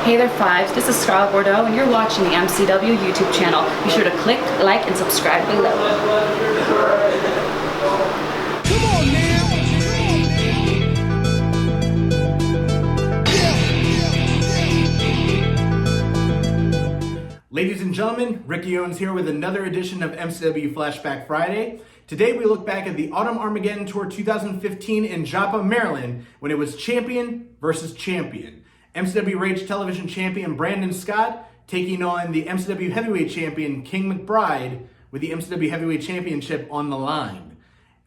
Hey there, Fives. This is Scarlett Bordeaux, and you're watching the MCW YouTube channel. Be sure to click, like, and subscribe below. Come on now. Ladies and gentlemen, Ricky Owens here with another edition of MCW Flashback Friday. Today we look back at the Autumn Armageddon Tour 2015 in Joppa, Maryland, when it was champion versus champion. MCW Rage Television champion Brandon Scott taking on the MCW Heavyweight champion King McBride with the MCW Heavyweight Championship on the line.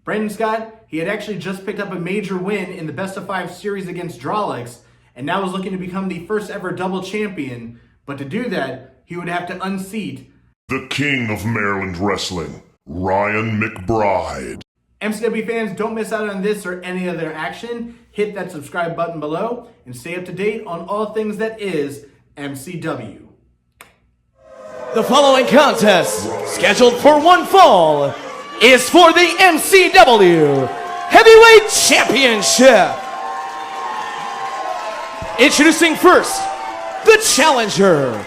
Brandon Scott, he had actually just picked up a major win in the Best of 5 series against Drawlix, and now is looking to become the first ever double champion. But to do that, he would have to unseat the King of Maryland Wrestling, Ryan McBride. MCW fans, don't miss out on this or any other action. Hit that subscribe button below and stay up to date on all things that is MCW. The following contest, scheduled for one fall, is for the MCW Heavyweight Championship. Introducing first, the challenger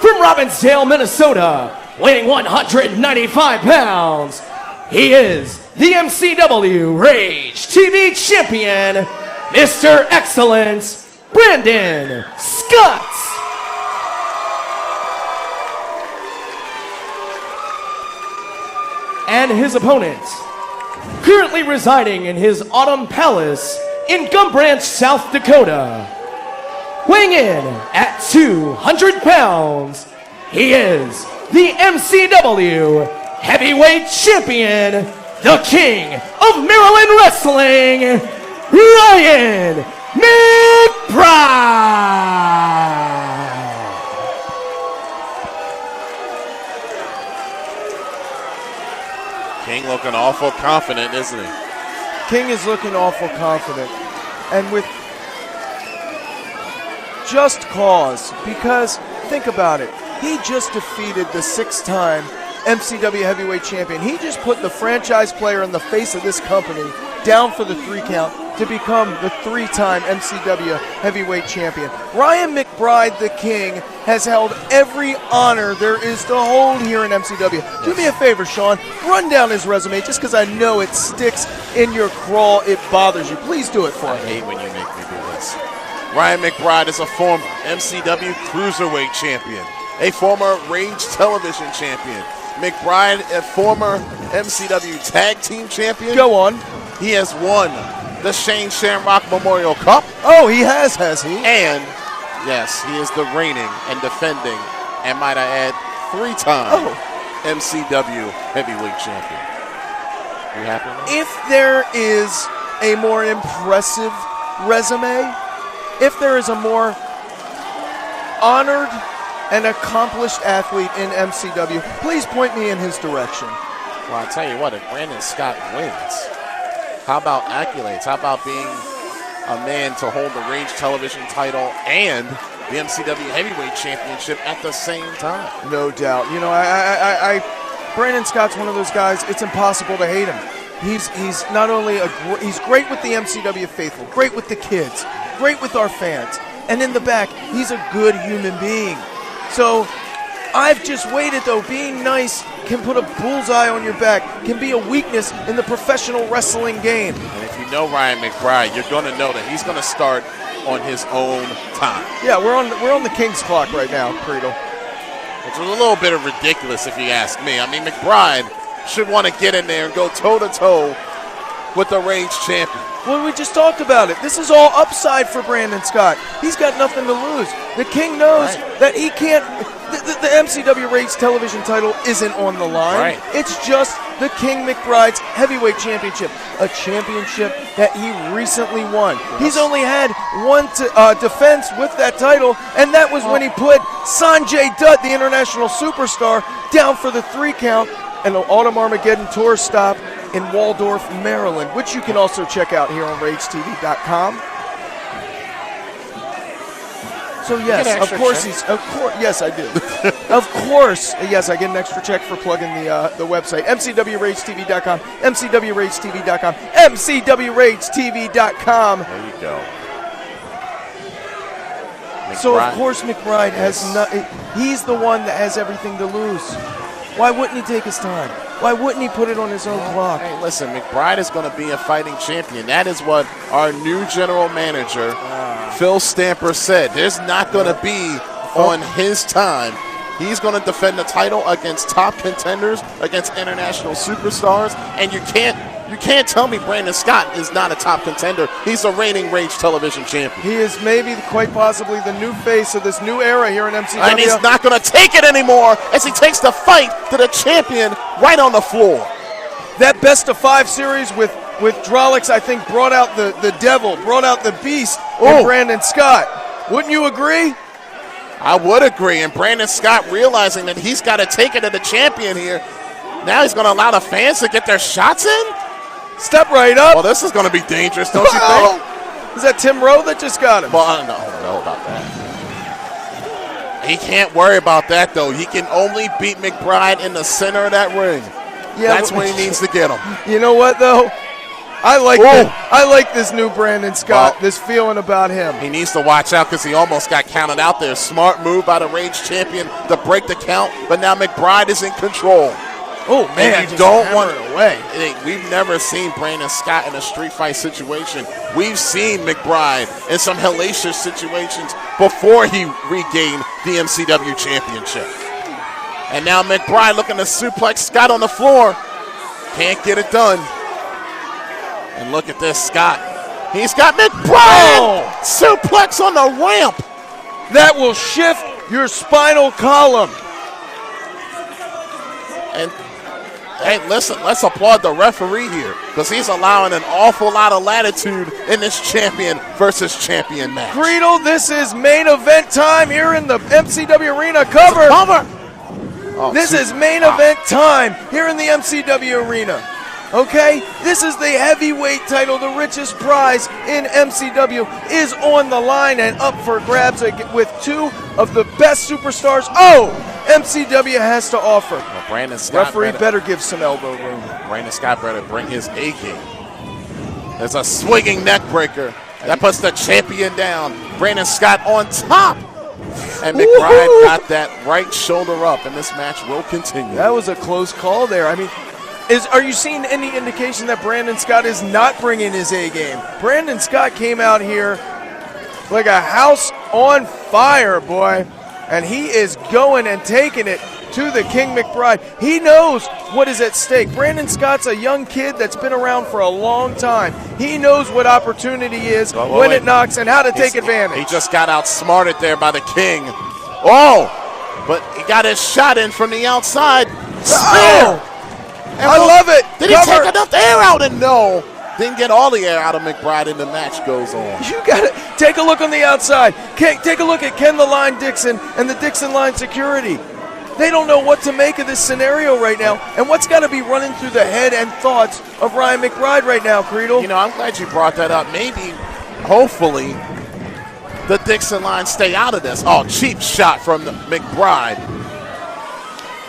from Robbinsdale, Minnesota, weighing 195 pounds. He is the MCW Rage TV champion, Mr. Excellence, Brandon Scott. And his opponent, currently residing in his Autumn Palace in Gum Branch, South Dakota, weighing in at 200 pounds, he is the MCW Heavyweight Champion, the King of Maryland Wrestling, Ryan McBride. King looking awful confident, isn't he? King is looking awful confident, and with just cause, because think about it, he just defeated the 6-time MCW Heavyweight Champion. He just put the franchise player in the face of this company down for the 3 count to become the 3-time MCW Heavyweight Champion. Ryan McBride, the King, has held every honor there is to hold here in MCW. Do me a favor, Sean, run down his resume just because I know it sticks in your craw, it bothers you. Please do it for me. I hate when you make me do this. Ryan McBride is a former MCW Cruiserweight Champion, a former Rage Television Champion. McBride, a former MCW Tag Team Champion. Go on. He has won the Shane Shamrock Memorial Cup. Oh, he has he? And, yes, he is the reigning and defending, and might I add, 3-time MCW Heavyweight Champion. You happy with that? If there is a more impressive resume, if there is a more honored and accomplished athlete in MCW, please point me in his direction. Well, I'll tell you what, if Brandon Scott wins, how about accolades? How about being a man to hold the Rage Television title and the MCW Heavyweight Championship at the same time? No doubt. You know, Brandon Scott's one of those guys, it's impossible to hate him. He's not only he's great with the MCW faithful, great with the kids, great with our fans, and in the back, he's a good human being. So I've just waited, though. Being nice can put a bullseye on your back, can be a weakness in the professional wrestling game. And if you know Ryan McBride, you're going to know that he's going to start on his own time. Yeah, we're on the King's clock right now, Creedle. Which is a little bit of ridiculous if you ask me. I mean, McBride should want to get in there and go toe-to-toe with the Rage champion. Well, we just talked about it. This is all upside for Brandon Scott. He's got nothing to lose. The King knows that he can't. The MCW Rage Television title isn't on the line. Right. It's just the King McBride's Heavyweight Championship, a championship that he recently won. Yes. He's only had one defense with that title, and that was when he put Sonjay Dutt, the international superstar, down for the 3 count and an Autumn Armageddon Tour stop in Waldorf, Maryland, which you can also check out here on RageTV.com. So yes, of course yes, I do. Of course, yes, I get an extra check for plugging the website. MCWRageTV.com, MCWRageTV.com, MCWRageTV.com. There you go. So of course McBride has he's the one that has everything to lose. Why wouldn't he take his time? Why wouldn't he put it on his own clock? Hey, listen, McBride is going to be a fighting champion. That is what our new general manager, Phil Stamper, said. There's not going to be on his time. He's going to defend the title against top contenders, against international superstars, and you can't tell me Brandon Scott is not a top contender. He's a reigning Rage Television champion. He is maybe quite possibly the new face of this new era here in MCW. And he's not going to take it anymore as he takes the fight to the champion right on the floor. That best-of-5 series with Drolix, I think, brought out the devil, brought out the beast in Brandon Scott. Wouldn't you agree? I would agree. And Brandon Scott realizing that he's got to take it to the champion here. Now he's going to allow the fans to get their shots in? Step right up. Well, this is going to be dangerous, don't you think? Is that Tim Rowe that just got him? Well, I don't know about that. He can't worry about that, though. He can only beat McBride in the center of that ring. Yeah, that's where he needs to get him. You know what, though? I like this new Brandon Scott, this feeling about him. He needs to watch out because he almost got counted out there. Smart move by the Rage champion to break the count, but now McBride is in control. Oh, man, and you don't want it away. We've never seen Brandon Scott in a street fight situation. We've seen McBride in some hellacious situations before he regained the MCW championship. And now McBride looking to suplex Scott on the floor. Can't get it done. And look at this, Scott. He's got McBride suplex on the ramp. That will shift your spinal column. And hey, listen, let's applaud the referee here because he's allowing an awful lot of latitude in this champion versus champion match. Guido, this is main event time here in the MCW Arena. Cover. This is main event time here in the MCW Arena. Okay, this is the heavyweight title. The richest prize in MCW is on the line and up for grabs with two of the best superstars MCW has to offer. Well, Brandon Scott referee better give some elbow room. Brandon Scott better bring his A game. There's a swinging neck breaker that puts the champion down. Brandon Scott on top. And McBride got that right shoulder up, and this match will continue. That was a close call there. I mean, are you seeing any indication that Brandon Scott is not bringing his A game? Brandon Scott came out here like a house on fire, boy, and he is going and taking it to the King McBride. He knows what is at stake. Brandon Scott's a young kid that's been around for a long time. He knows what opportunity is when it knocks and how to take advantage. He just got outsmarted there by the King. Oh, but he got his shot in from the outside. Spear! I love it. Did he take enough air out? And no, didn't get all the air out of McBride, and the match goes on. You got to take a look on the outside. Take a look at Ken the Line Dixon and the Dixon Line security. They don't know what to make of this scenario right now, and what's got to be running through the head and thoughts of Ryan McBride right now, Creedle. You know, I'm glad you brought that up. Maybe, hopefully, the Dixon Line stay out of this. Oh, cheap shot from the McBride.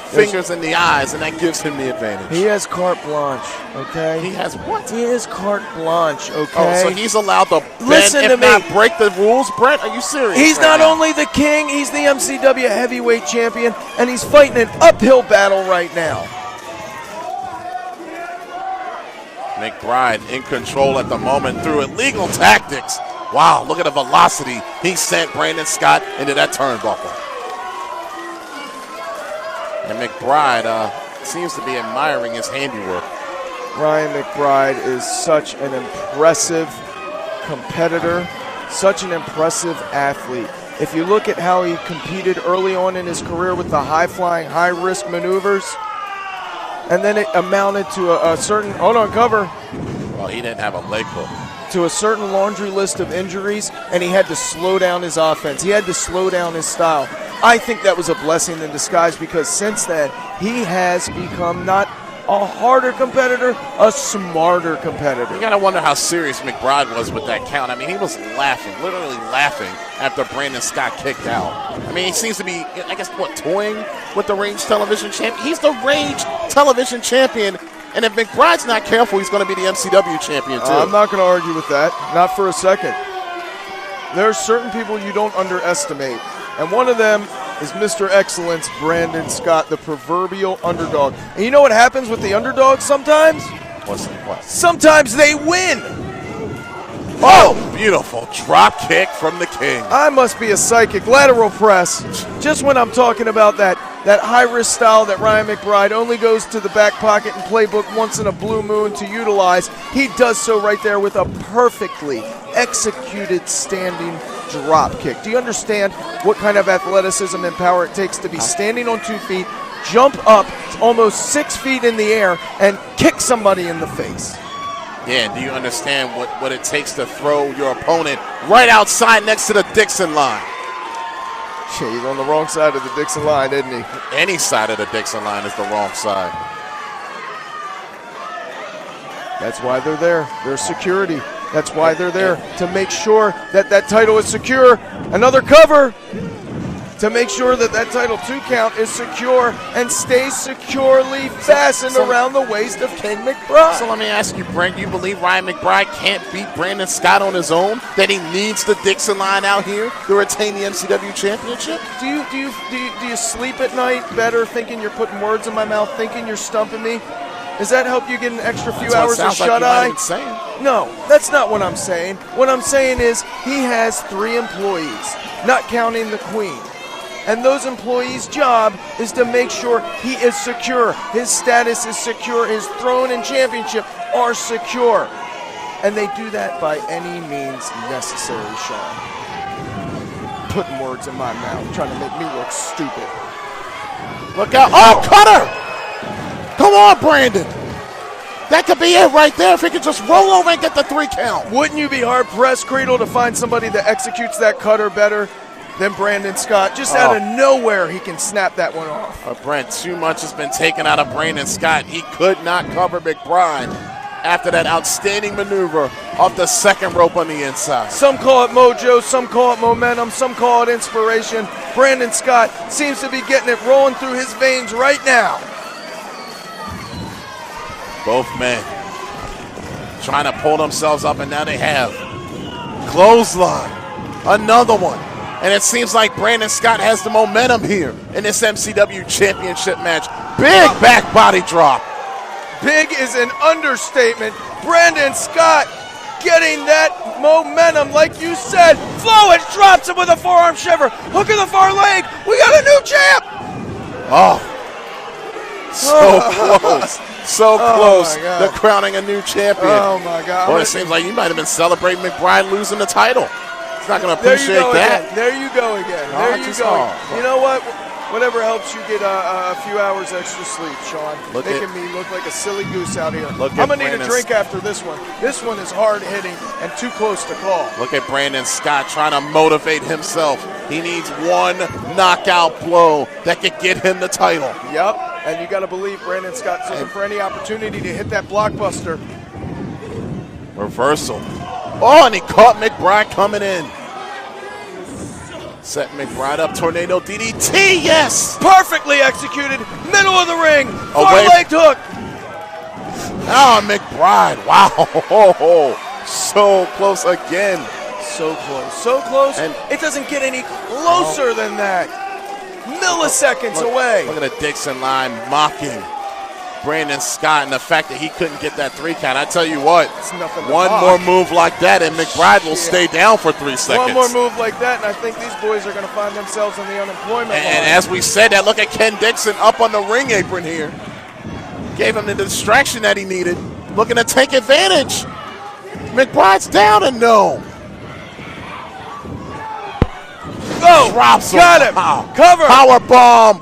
Fingers in the eyes, and that gives him the advantage. He has carte blanche, okay? He has what? He has carte blanche, okay? Oh, so he's allowed to bend, if not break the rules? Brent, are you serious? He's not only the king, he's the MCW heavyweight champion, and he's fighting an uphill battle right now. McBride in control at the moment through illegal tactics. Wow, look at the velocity he sent Brandon Scott into that turnbuckle. And McBride seems to be admiring his handiwork. Ryan McBride is such an impressive competitor, such an impressive athlete. If you look at how he competed early on in his career with the high-flying, high-risk maneuvers, and then it amounted to a certain, hold on, cover. Well, he didn't have a leg hook. To a certain laundry list of injuries, and he had to slow down his offense. He had to slow down his style. I think that was a blessing in disguise because since then, he has become not a harder competitor, a smarter competitor. You got to wonder how serious McBride was with that count. I mean, he was laughing, literally laughing after Brandon Scott kicked out. I mean, he seems to be, I guess, toying with the Rage Television champion. He's the Rage Television champion. And if McBride's not careful, he's going to be the MCW champion, too. I'm not going to argue with that. Not for a second. there are certain people you don't underestimate. And one of them is Mr. Excellence, Brandon Scott, the proverbial underdog. And you know what happens with the underdogs sometimes? What? Sometimes they win. Oh, beautiful drop kick from the king. I must be a psychic. Lateral press. Just when I'm talking about that high-risk style that Ryan McBride only goes to the back pocket and playbook once in a blue moon to utilize, he does so right there with a perfectly executed standing drop kick. Do you understand what kind of athleticism and power it takes to be standing on 2 feet, jump up almost 6 feet in the air, and kick somebody in the face? Yeah, do you understand what it takes to throw your opponent right outside next to the Dixon line? Yeah, he's on the wrong side of the Dixon line, isn't he? Any side of the Dixon line is the wrong side. That's why they're there. They're security. That's why they're there, to make sure that that title is secure. Another cover to make sure that that title 2 count is secure and stays securely fastened around the waist of King McBride. So let me ask you, Brent, you believe Ryan McBride can't beat Brandon Scott on his own? That he needs the Dixon line out here to retain the MCW Championship? Do you sleep at night better thinking you're putting words in my mouth, thinking you're stumping me? Does that help you get an extra few hours of shut-eye? No, that's not what I'm saying. What I'm saying is he has 3 employees, not counting the queen. And those employees' job is to make sure he is secure, his status is secure, his throne and championship are secure. And they do that by any means necessary, Sean. Putting words in my mouth, trying to make me look stupid. Look out. Oh, cutter! Come on, Brandon. That could be it right there if he could just roll over and get the 3 count. Wouldn't you be hard-pressed, Cradle, to find somebody that executes that cutter better than Brandon Scott? Just out of nowhere, he can snap that one off. Brent, too much has been taken out of Brandon Scott. He could not cover McBride after that outstanding maneuver off the 2nd rope on the inside. Some call it mojo, some call it momentum, some call it inspiration. Brandon Scott seems to be getting it rolling through his veins right now. Both men trying to pull themselves up, and now they have. Clothesline, another one. And it seems like Brandon Scott has the momentum here in this MCW Championship match. Big back body drop. Big is an understatement. Brandon Scott getting that momentum, like you said. Flowage drops him with a forearm shiver. Hook of the far leg. We got a new champ. Oh, so close. So close to crowning a new champion. Oh, my God. Boy, it seems like you might have been celebrating McBride losing the title. He's not going to appreciate that. There you go again. There you go. You know what? Whatever helps you get a few hours extra sleep, Sean. Making me look like a silly goose out here. I'm going to need a drink after this one. This one is hard-hitting and too close to call. Look at Brandon Scott trying to motivate himself. He needs one knockout blow that could get him the title. Yep. And you got to believe Brandon Scott's looking for any opportunity to hit that blockbuster. Reversal. Oh, and he caught McBride coming in. Set McBride up, tornado DDT, yes! Perfectly executed, middle of the ring, far leg hook. Oh, McBride, wow, so close again. So close, and it doesn't get any closer than that. Milliseconds away. Look at the Dixon line mocking Brandon Scott and the fact that he couldn't get that 3 count. I tell you what, one more move like that and McBride will stay down for 3 seconds. One more move like that and I think these boys are going to find themselves on the unemployment line. And as we said that, look at Ken Dixon up on the ring apron here. Gave him the distraction that he needed. Looking to take advantage. McBride's down and no. Go! Drops him. Got him. Wow. Cover. Power bomb.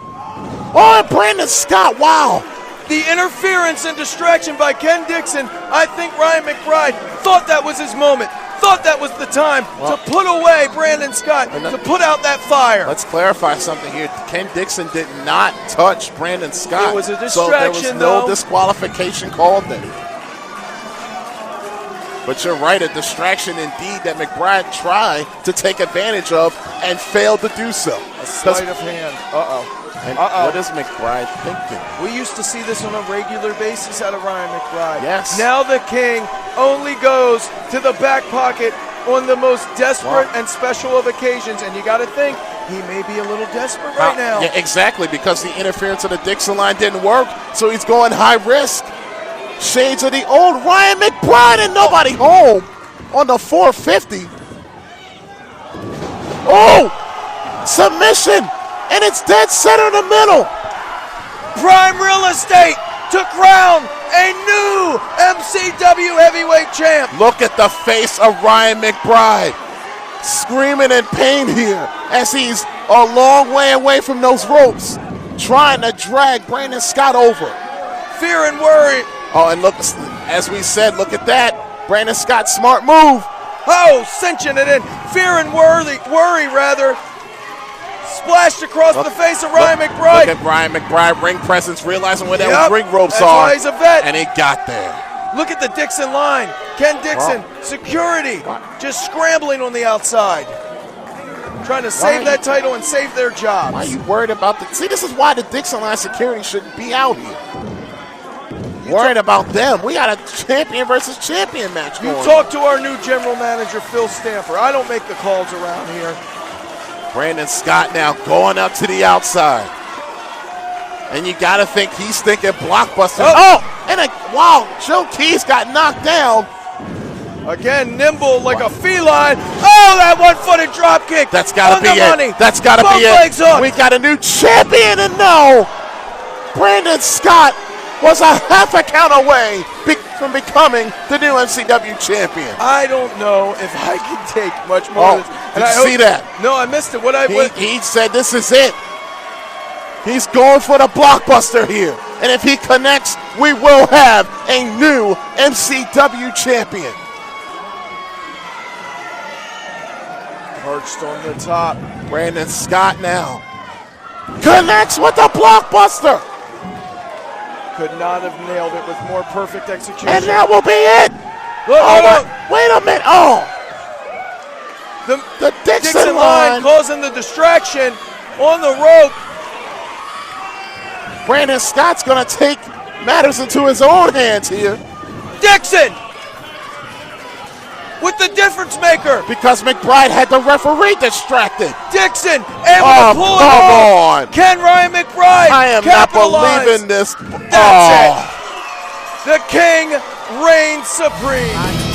Oh, and Brandon Scott, wow. The interference and distraction by Ken Dixon, I think Ryan McBride thought that was his moment, thought that was the time to put away Brandon Scott, to put out that fire. Let's clarify something here. Ken Dixon did not touch Brandon Scott. It was a distraction, so there was no disqualification called then. But you're right, a distraction indeed that McBride tried to take advantage of and failed to do so. A sleight of hand. What is McBride thinking? We used to see this on a regular basis out of Ryan McBride. Yes. Now the king only goes to the back pocket on the most desperate and special of occasions, and you got to think he may be a little desperate right now. Yeah, exactly, because the interference of the Dixon line didn't work, so he's going high risk. Shades of the old Ryan McBride and nobody home on the 450. Oh, submission, and it's dead center in the middle. Prime real estate to crown a new MCW heavyweight champ. Look at the face of Ryan McBride, screaming in pain here as he's a long way away from those ropes, trying to drag Brandon Scott over. Fear and worry. Oh, and look, as we said, look at that. Brandon Scott, smart move. Oh, cinching it in. Fear and worry rather. Splashed across the face of Ryan McBride. Look at Ryan McBride, ring presence, realizing where those ring ropes that's are. why he's a vet. And he got there. Look at the Dixon line. Ken Dixon, security, just scrambling on the outside. Trying to save that title and save their jobs. Why are you worried about the... See, this is why the Dixon line security shouldn't be out here. Worried about them. We got a champion versus champion match going on. Talk to our new general manager, Phil Stamper. I don't make the calls around here. Brandon Scott now going up to the outside. And you got to think he's thinking blockbuster. Oh! And wow, Joe Keys got knocked down. Again, nimble like a feline. Oh, that one-footed drop kick. That's got to be money. it. That's got to be legs it. up. We got a new champion, and no, Brandon Scott was a half a count away from becoming the new MCW champion. I don't know if I can take much more. Did you see that? No, I missed it. He said this is it. He's going for the blockbuster here. And if he connects, we will have a new MCW champion. Perched on the top. Brandon Scott now connects with the blockbuster. Could not have nailed it with more perfect execution. And that will be it. Wait a minute. Oh. The Dixon line causing the distraction on the rope. Brandon Scott's going to take matters into his own hands here. Dixon with the difference maker. Because McBride had the referee distracted. Dixon able to pull it off. Can Ryan McBride I am not believing this. That's it. The king reigns supreme.